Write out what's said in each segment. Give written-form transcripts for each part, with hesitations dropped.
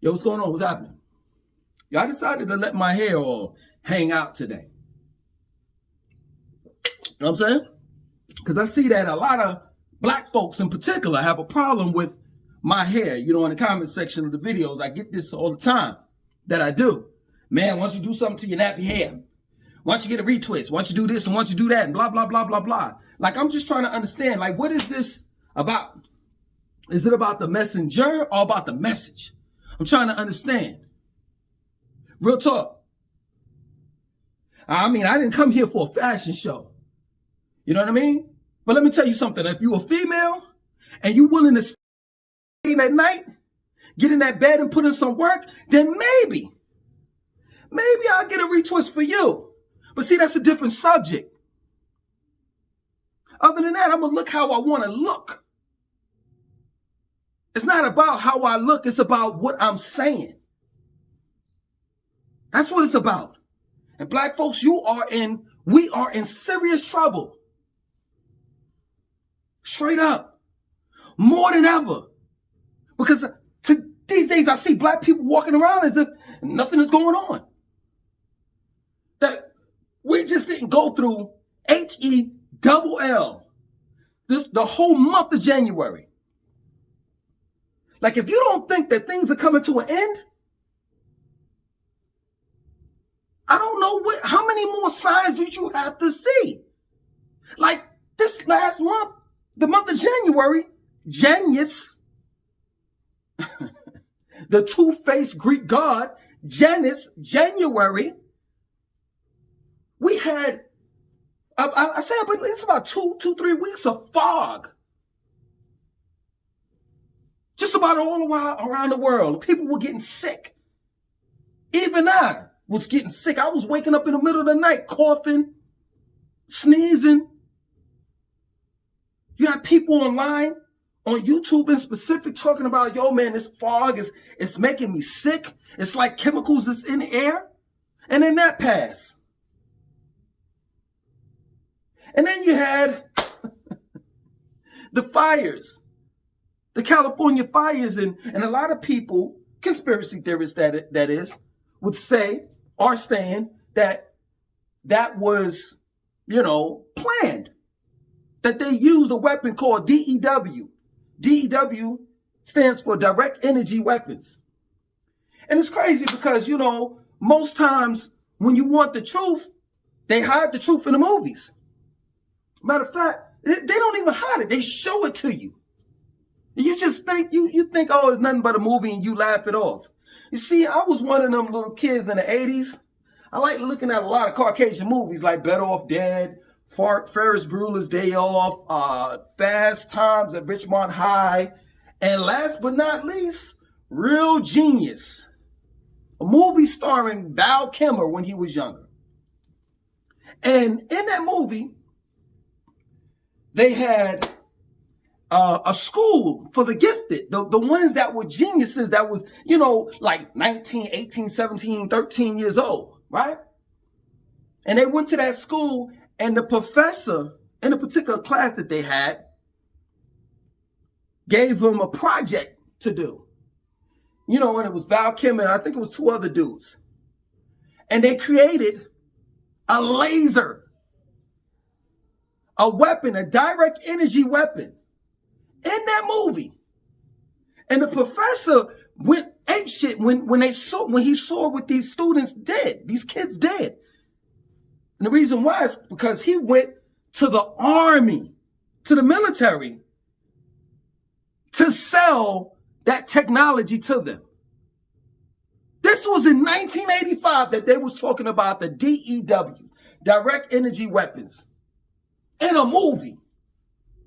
Yo, what's going on? What's happening? Yo, I decided to let my hair all hang out today. You know what I'm saying? Because I see that a lot of black folks in particular have a problem with my hair. You know, in the comment section of the videos, I get this all the time that I do. Man, once you do something to your nappy hair, once you get a retwist, once you do this and once you do that and blah, blah, blah, blah, blah. Like, I'm just trying to understand, like, what is this about? Is it about the messenger or about the message? I'm trying to understand. Real talk. I mean, I didn't come here for a fashion show. You know what I mean? But let me tell you something. If you're a female and you're willing to stay at night, get in that bed and put in some work, then maybe I'll get a retwist for you. But see, that's a different subject. Other than that, I'm going to look how I want to look. It's not about how I look. It's about what I'm saying. That's what it's about. And black folks, we are in serious trouble. Straight up. More than ever. Because these days I see black people walking around as if nothing is going on. That we just didn't go through HELL the whole month of January. Like, if you don't think that things are coming to an end, I don't know how many more signs do you have to see? Like, this last month, the month of January, Janus, the two-faced Greek god, Janus, January, we had, I say, it's about 3 weeks of fog. Just about all around the world. People were getting sick. Even I was getting sick. I was waking up in the middle of the night, coughing, sneezing. You have people online, on YouTube in specific, talking about, yo, man, this fog it's making me sick. It's like chemicals that's in the air. And then that passed. And then you had the fires. The California fires, and a lot of people, conspiracy theorists that is, would say, are saying that was, planned. That they used a weapon called DEW. DEW stands for direct energy weapons. And it's crazy because, most times when you want the truth, they hide the truth in the movies. Matter of fact, they don't even hide it. They show it to you. You just think, you think, oh, it's nothing but a movie, and you laugh it off. You see, I was one of them little kids in the 80s. I like looking at a lot of Caucasian movies like Better Off Dead, Ferris Bueller's Day Off, Fast Times at Richmond High, and last but not least, Real Genius, a movie starring Val Kilmer when he was younger. And in that movie, they had a school for the gifted, the ones that were geniuses, that was, like 19, 18, 17, 13 years old, right? And they went to that school, and the professor in a particular class that they had gave them a project to do. And it was Val Kilmer, and I think it was two other dudes. And they created a laser, a weapon, a direct energy weapon, in that movie. And the professor went apeshit when he saw what these students did, these kids did. And the reason why is because he went to the army, to the military, to sell that technology to them. This was in 1985 that they was talking about the DEW, direct energy weapons, in a movie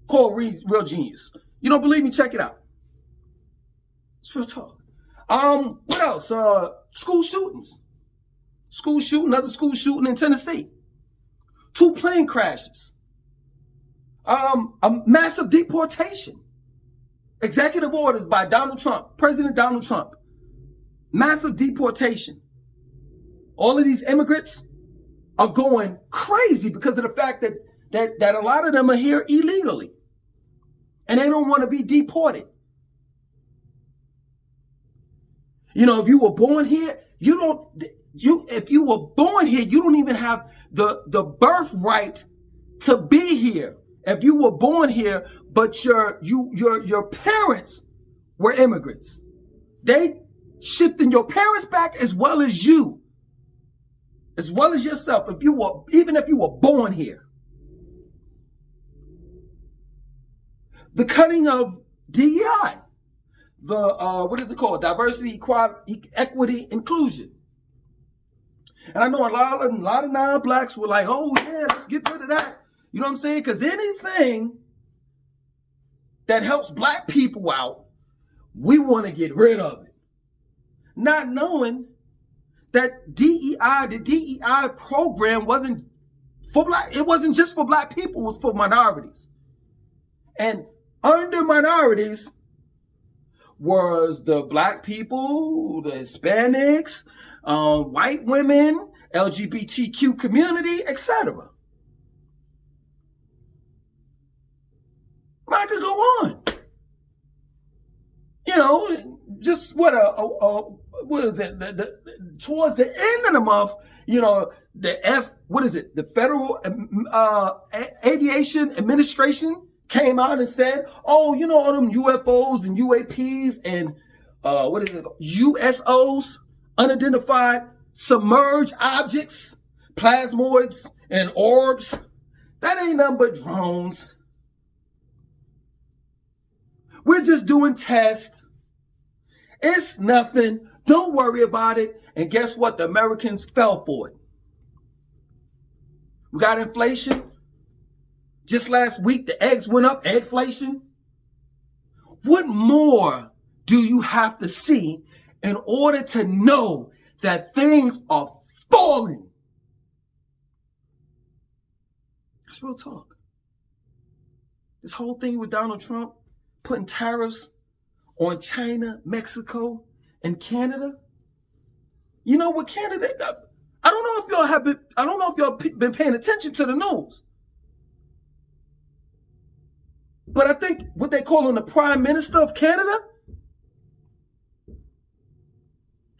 called Real Genius. You don't believe me? Check it out. It's real talk. What else? School shootings. Another school shooting in Tennessee. 2 plane crashes. A massive deportation. Executive orders by Donald Trump, President Donald Trump. Massive deportation. All of these immigrants are going crazy because of the fact that a lot of them are here illegally. And they don't want to be deported. If you were born here, if you were born here, you don't even have the birthright to be here. If you were born here, but your parents were immigrants, they shifting your parents back as well as you, as well as yourself. Even if you were born here, the cutting of DEI, what is it called? Diversity, equity, inclusion. And I know a lot of non-blacks were like, oh yeah, let's get rid of that. You know what I'm saying? Because anything that helps black people out, we want to get rid of it. Not knowing that the DEI program wasn't for black. It wasn't just for black people, it was for minorities. And under minorities was the black people, the Hispanics, white women, LGBTQ community, etc. I could go on. Just what is it? Towards the end of the month, the Federal Aviation Administration came out and said, all them UFOs and UAPs and USOs, unidentified submerged objects, plasmoids and orbs, that ain't nothing but drones. We're just doing tests. It's nothing. Don't worry about it. And guess what? The Americans fell for it. We got inflation. Just last week, the eggs went up, eggflation. What more do you have to see in order to know that things are falling? That's real talk. This whole thing with Donald Trump putting tariffs on China, Mexico, and Canada. You know what Canada? I don't know if y'all been paying attention to the news. But I think what they call him the Prime Minister of Canada,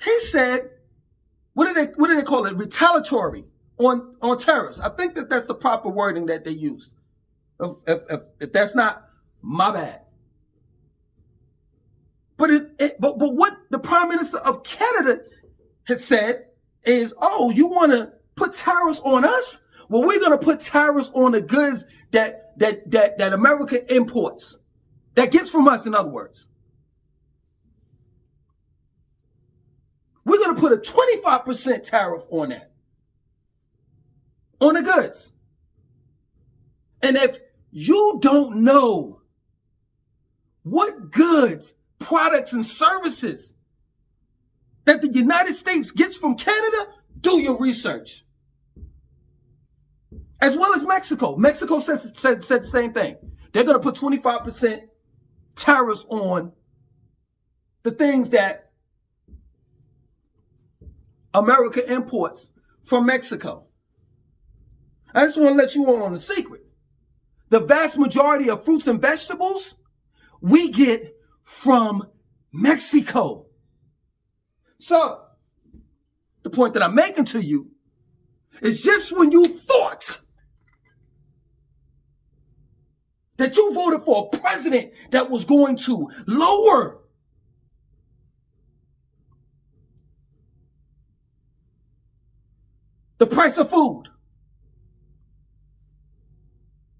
he said, what do they call it? Retaliatory on tariffs. I think that's the proper wording that they use. If that's not, my bad. But what the Prime Minister of Canada has said is, oh, you want to put tariffs on us? Well, we're going to put tariffs on the goods that America imports, that gets from us, in other words. We're going to put a 25% tariff on that, on the goods. And if you don't know what goods, products, and services that the United States gets from Canada, do your research. As well as Mexico. Mexico said the same thing. They're going to put 25% tariffs on the things that America imports from Mexico. I just want to let you on a secret. The vast majority of fruits and vegetables we get from Mexico. So, the point that I'm making to you is, just when you thought that you voted for a president that was going to lower the price of food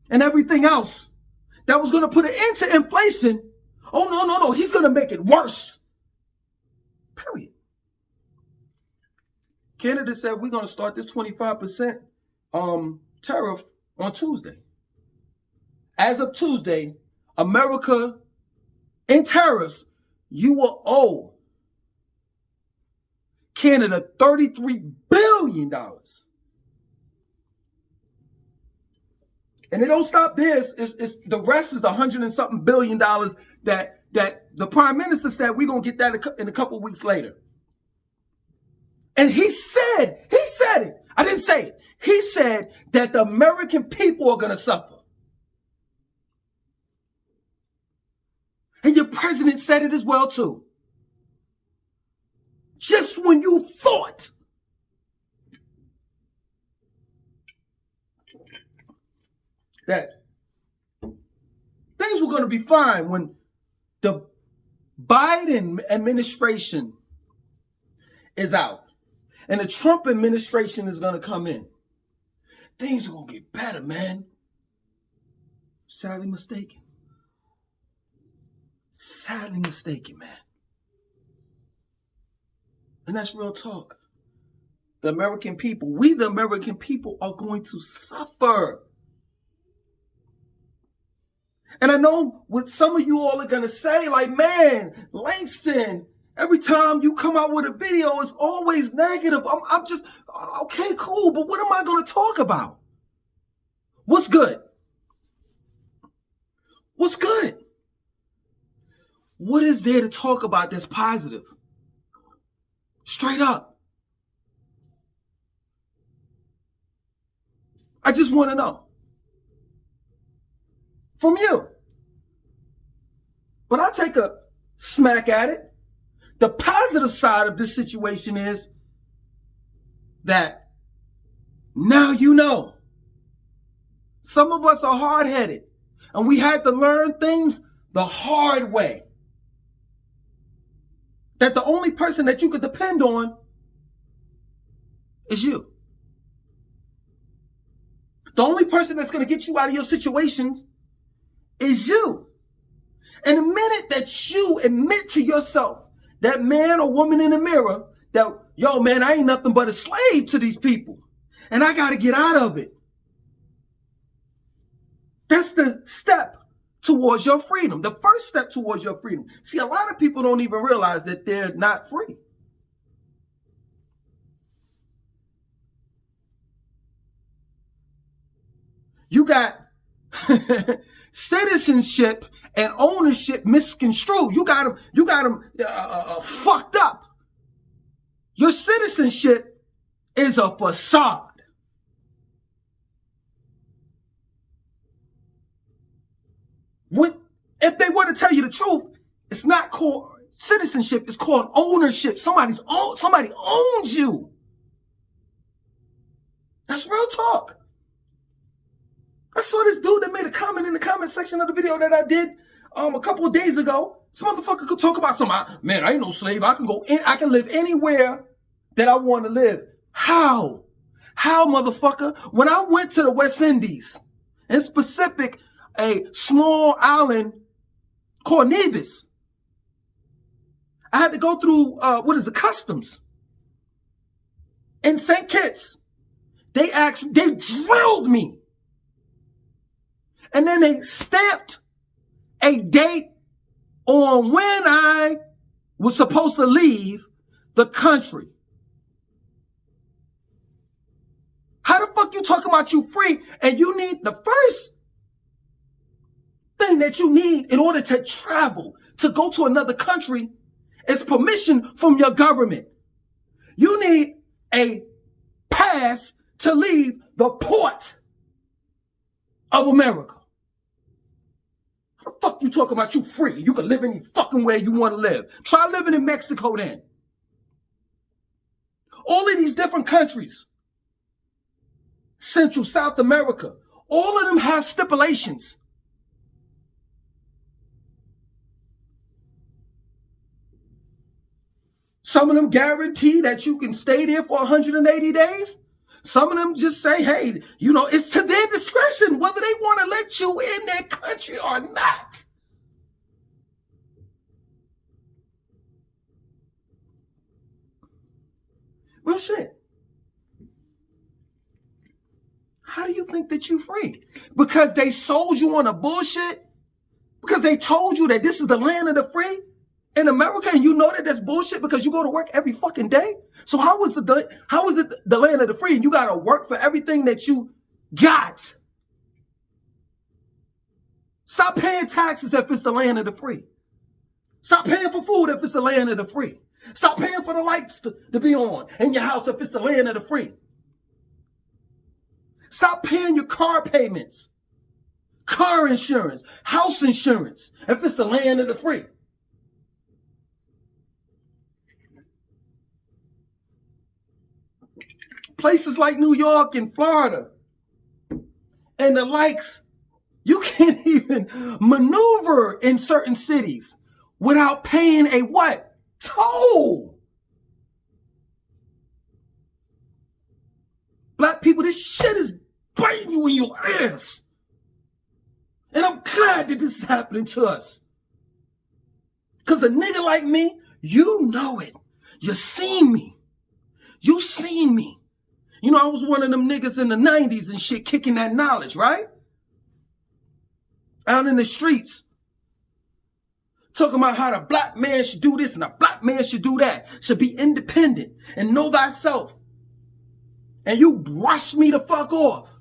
and everything else, that was going to put an end to inflation, oh, no, he's going to make it worse. Period. Canada said we're going to start this 25% tariff on Tuesday. As of Tuesday, America, in tariffs, you will owe Canada $33 billion. And it don't stop there. It's the rest is $100 and something billion that the Prime Minister said we're going to get that in a couple of weeks later. And he said it. I didn't say it. He said that the American people are going to suffer. And your president said it as well too. just when you thought that things were going to be fine, when the Biden administration is out and the Trump administration is going to come in, things are going to get better, man. Sadly mistaken. Sadly mistaken, man. And that's real talk. The American people, we the American people, are going to suffer. And I know what some of you all are going to say, like, man, Langston, every time you come out with a video, it's always negative. I'm just, okay, cool, but what am I going to talk about? What's good? What's good? What is there to talk about that's positive? Straight up. I just want to know. From you. But I'll take a smack at it. The positive side of this situation is that now you know. Some of us are hard-headed, and we had to learn things the hard way. That the only person that you could depend on is you. The only person that's going to get you out of your situations is you. And the minute that you admit to yourself, that man or woman in the mirror, that, yo, man, I ain't nothing but a slave to these people, and I got to get out of it. That's the step towards your freedom. The first step towards your freedom. See, a lot of people don't even realize that they're not free. You got citizenship and ownership misconstrued. You got them fucked up. Your citizenship is a facade. If they were to tell you the truth, it's not called citizenship, it's called ownership. Somebody owns you. That's real talk. I saw this dude that made a comment in the comment section of the video that I did a couple of days ago. This motherfucker could talk about man, I ain't no slave. I can live anywhere that I want to live. How? How, motherfucker? When I went to the West Indies, in specific, a small island called Nevis, I had to go through, customs. In St. Kitts, they drilled me. And then they stamped a date on when I was supposed to leave the country. How the fuck you talking about you free and you need the first thing that you need in order to travel, to go to another country, is permission from your government. You need a pass to leave the port of America. How the fuck you talking about you free? You can live any fucking way you want to live. Try living in Mexico then. All of these different countries, Central, South America, all of them have stipulations. Some of them guarantee that you can stay there for 180 days. Some of them just say, hey, it's to their discretion whether they want to let you in their country or not. Real shit. How do you think that you're free? Because they sold you on a bullshit? Because they told you that this is the land of the free in America, and you know that that's bullshit because you go to work every fucking day? So how is it the land of the free and you got to work for everything that you got? Stop paying taxes if it's the land of the free. Stop paying for food if it's the land of the free. Stop paying for the lights to be on in your house if it's the land of the free. Stop paying your car payments, car insurance, house insurance if it's the land of the free. Places like New York and Florida and the likes, you can't even maneuver in certain cities without paying a what? Toll. Black people, this shit is biting you in your ass. And I'm glad that this is happening to us. Because a nigga like me, you know it. You seen me. You seen me. You know, I was one of them niggas in the 90s and shit kicking that knowledge, right? Out in the streets. Talking about how the black man should do this and the black man should do that. Should be independent and know thyself. And you brushed me the fuck off.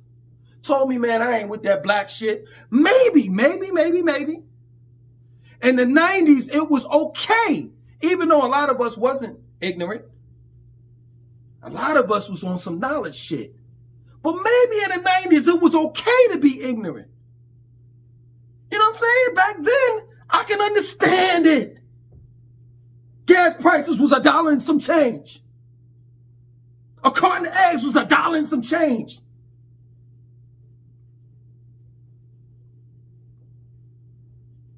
Told me, man, I ain't with that black shit. Maybe. In the 90s, it was okay. Even though a lot of us wasn't ignorant. A lot of us was on some knowledge shit. But maybe in the 90s, it was okay to be ignorant. You know what I'm saying? Back then, I can understand it. Gas prices was $1 and some change. A carton of eggs was $1 and some change.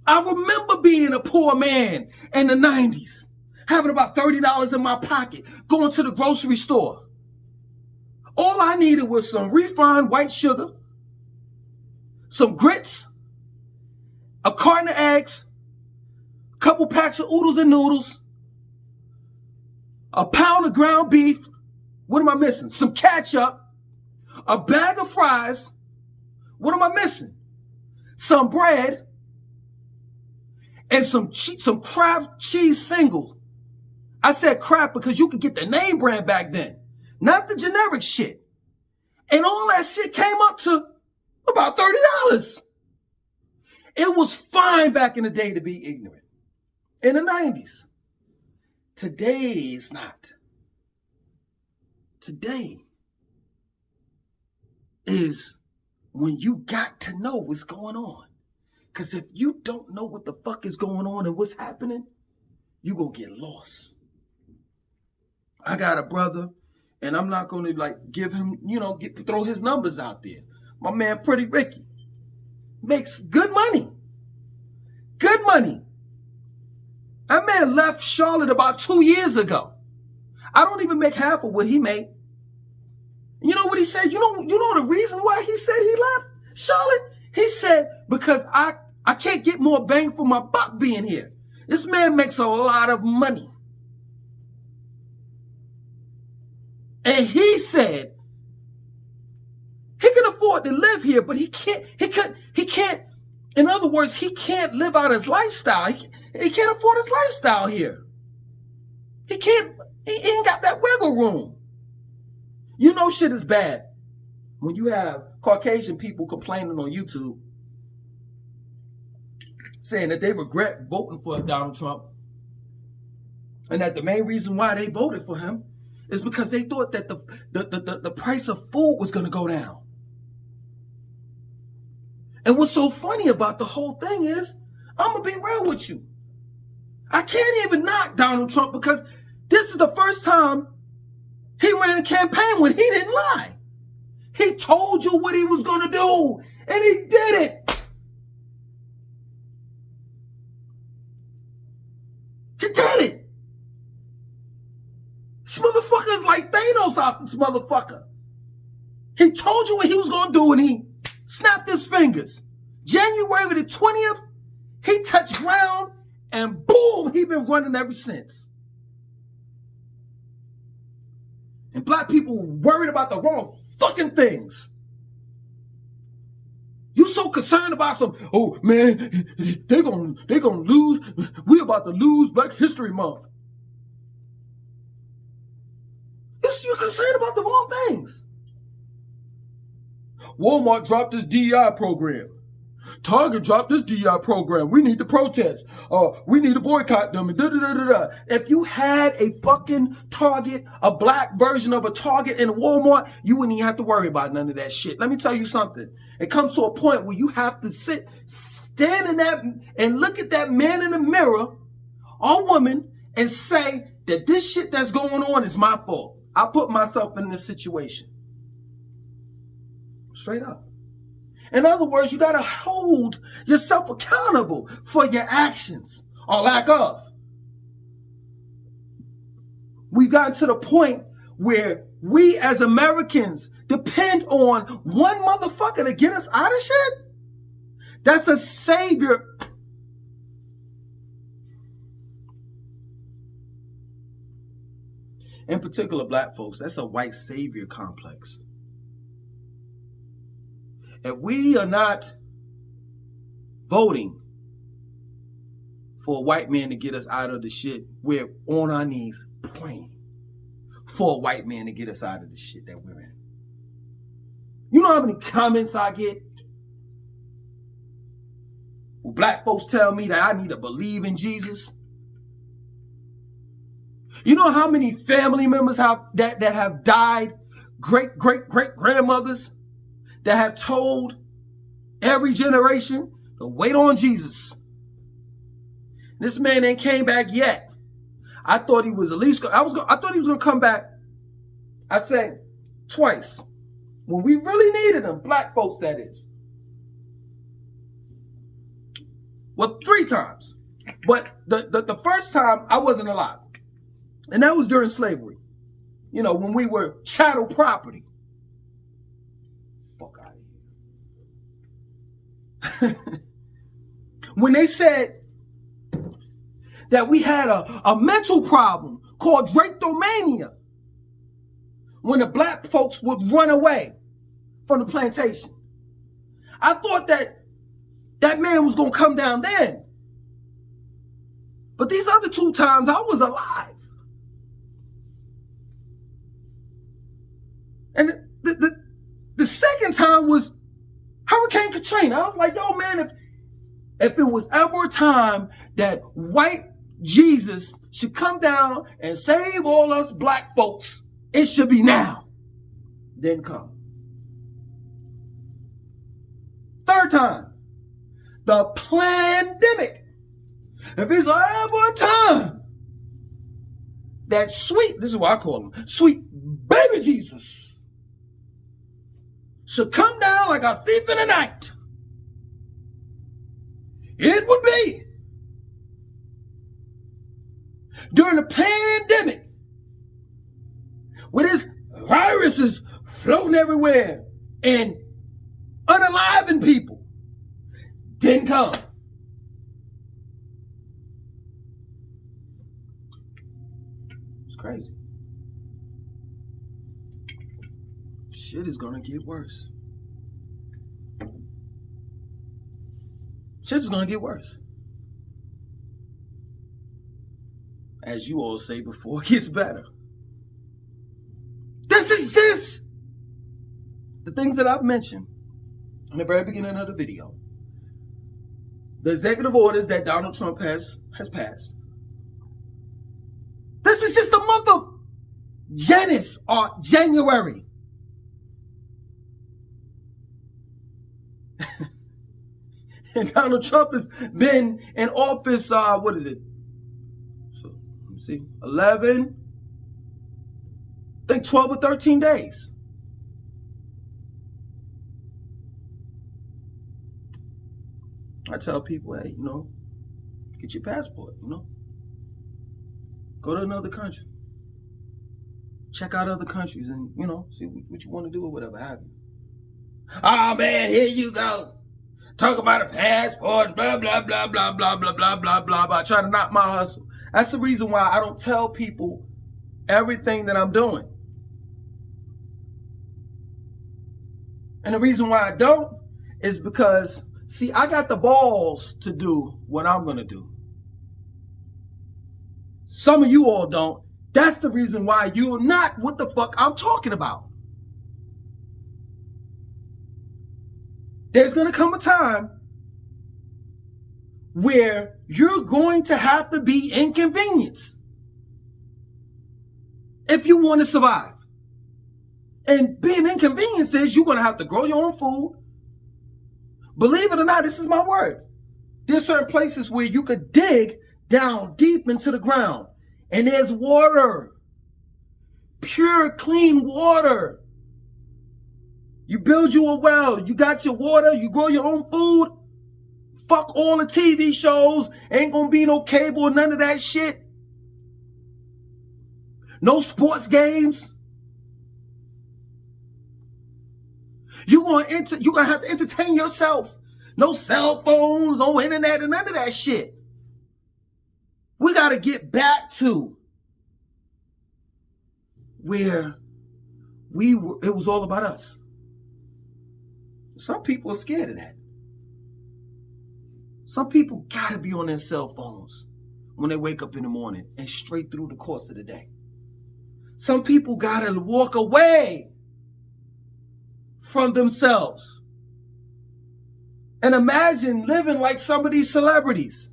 I remember being a poor man in the 90s, having about $30 in my pocket, going to the grocery store. All I needed was some refined white sugar, some grits, a carton of eggs, a couple packs of oodles and noodles, a pound of ground beef. What am I missing? Some ketchup, a bag of fries. What am I missing? Some bread, and some Kraft cheese single. I said Kraft because you could get the name brand back then, not the generic shit. And all that shit came up to about $30. It was fine back in the day to be ignorant. In the 90s. Today it's not. Today is when you got to know what's going on. Because if you don't know what the fuck is going on and what's happening, you gonna get lost. I got a brother, and I'm not gonna give him, throw his numbers out there. My man, Pretty Ricky, makes good money. Good money. That man left Charlotte about 2 years ago. I don't even make half of what he made. You know what he said? You know the reason why he said he left Charlotte? He said, because I can't get more bang for my buck being here. This man makes a lot of money. And he said he can afford to live here, but he can't, in other words, he can't live out his lifestyle. He can't afford his lifestyle here. He ain't got that wiggle room. You know shit is bad when you have Caucasian people complaining on YouTube saying that they regret voting for Donald Trump and that the main reason why they voted for him is because they thought that the price of food was going to go down. And what's so funny about the whole thing is, I'm going to be real with you. I can't even knock Donald Trump because this is the first time he ran a campaign when he didn't lie. He told you what he was going to do, and he did it. He did it. This motherfucker is like Thanos out this motherfucker. He told you what he was going to do, and he snapped his fingers. January the 20th, he touched ground, and boom, he been running ever since. And black people worried about the wrong fucking things. You so concerned about some, oh man, they gonna lose. We about to lose Black History Month. You're concerned about the wrong things. Walmart dropped this DEI program. Target dropped this DEI program. We need to protest. We need to boycott them. If you had a fucking Target, a black version of a Target in a Walmart, you wouldn't even have to worry about none of that shit. Let me tell you something. It comes to a point where you have to stand in that and look at that man in the mirror or woman and say that this shit that's going on is my fault. I put myself in this situation. Straight up. In other words, you got to hold yourself accountable for your actions or lack of. We've gotten to the point where we as Americans depend on one motherfucker to get us out of shit. That's a savior. In particular, black folks, that's a white savior complex. If we are not voting for a white man to get us out of the shit, we're on our knees praying for a white man to get us out of the shit that we're in. You know how many comments I get? Well, black folks tell me that I need to believe in Jesus. You know how many family members that have died, great grandmothers, that have told every generation to wait on Jesus. This man ain't came back yet. I thought he was at least. I thought he was gonna come back. I said twice when we really needed him, black folks, that is. Well, 3 times, but the first time I wasn't alive, and that was during slavery. You know, when we were chattel property. Fuck out of here. When they said that we had a mental problem called drapetomania, when the black folks would run away from the plantation. I thought that man was going to come down then. But these other 2 times, I was alive. And the second time was Hurricane Katrina. I was like, yo, man, if it was ever a time that white Jesus should come down and save all us black folks, it should be now. Then come. 3rd time, the pandemic. If it's ever a time that sweet, this is what I call him, sweet baby Jesus should come down like a thief in the night, it would be during the pandemic, with his viruses floating everywhere and unaliving people. Didn't come. It's crazy. Shit is gonna get worse. Shit is gonna get worse. As you all say, before it gets better. This is just the things that I've mentioned in the very beginning of the video. The executive orders that Donald Trump has passed. This is just the month of Janus or January. And Donald Trump has been in office, what is it? So, let me see, 11, I think 12 or 13 days. I tell people, hey, you know, get your passport, you know. Go to another country. Check out other countries and, you know, see what you want to do or whatever have you. Oh, man, here you go. Talk about a passport, blah, blah, blah, blah, blah, blah, blah, blah, blah, blah. Try to knock my hustle. That's the reason why I don't tell people everything that I'm doing. And the reason why I don't is because, see, I got the balls to do what I'm going to do. Some of you all don't. That's the reason why you're not what the fuck I'm talking about. There's going to come a time where you're going to have to be inconvenienced if you want to survive. And being inconvenienced is you're going to have to grow your own food. Believe it or not, this is my word. There's certain places where you could dig down deep into the ground and there's water. pure, clean water. You build you a well. You got your water. You grow your own food. Fuck all the TV shows. Ain't gonna be no cable, none of that shit. No sports games. You're gonna have to entertain yourself. No cell phones, no internet, and none of that shit. We gotta get back to where it was all about us. Some people are scared of that. Some people gotta be on their cell phones when they wake up in the morning and straight through the course of the day. Some people gotta walk away from themselves and imagine living like some of these celebrities,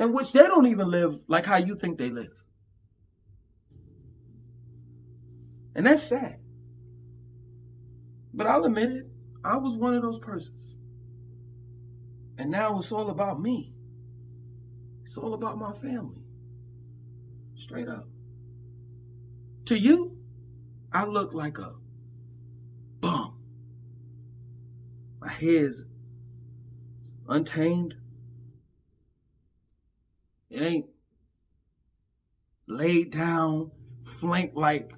in which they don't even live like how you think they live. And that's sad. But I'll admit it, I was one of those persons. And now it's all about me. It's all about my family. Straight up. To you, I look like a bum. My hair's untamed. It ain't laid down, flanked like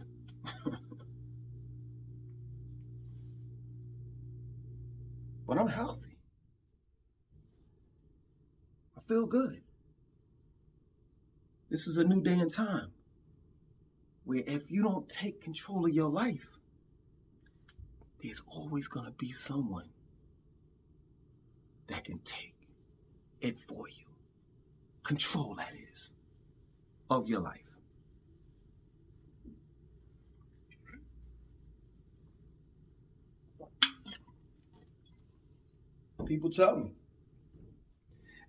but I'm healthy. I feel good. This is a new day and time where if you don't take control of your life, there's always going to be someone that can take it for you. Control, that is, of your life. People tell me,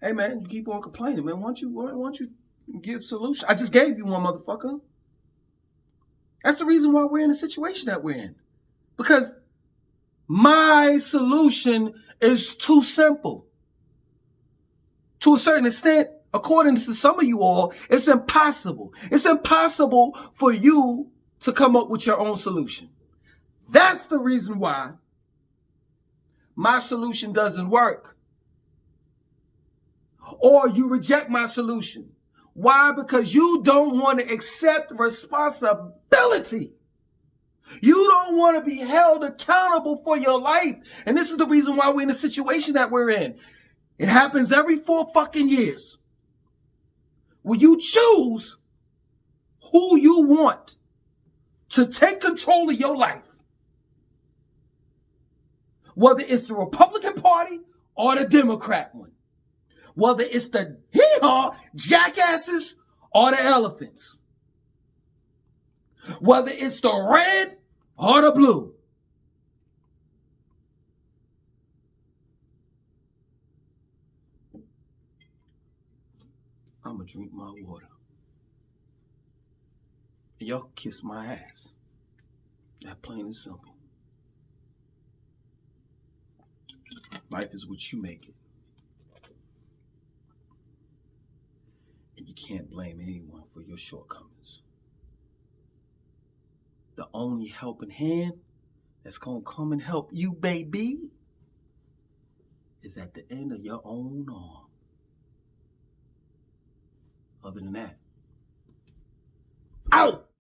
hey man, you keep on complaining, man. Why don't you give solution? I just gave you one, motherfucker. That's the reason why we're in the situation that we're in. Because my solution is too simple. To a certain extent, according to some of you all, it's impossible. It's impossible for you to come up with your own solution. That's the reason why my solution doesn't work. Or you reject my solution. Why? Because you don't want to accept responsibility. You don't want to be held accountable for your life. And this is the reason why we're in the situation that we're in. It happens every 4 fucking years. Where you choose who you want to take control of your life. Whether it's the Republican Party or the Democrat one. Whether it's the hee-haw jackasses or the elephants. Whether it's the red or the blue. I'm going to drink my water. And y'all kiss my ass. That plain and simple. Life is what you make it. And you can't blame anyone for your shortcomings. The only helping hand that's going to come and help you, baby, is at the end of your own arm. Other than that,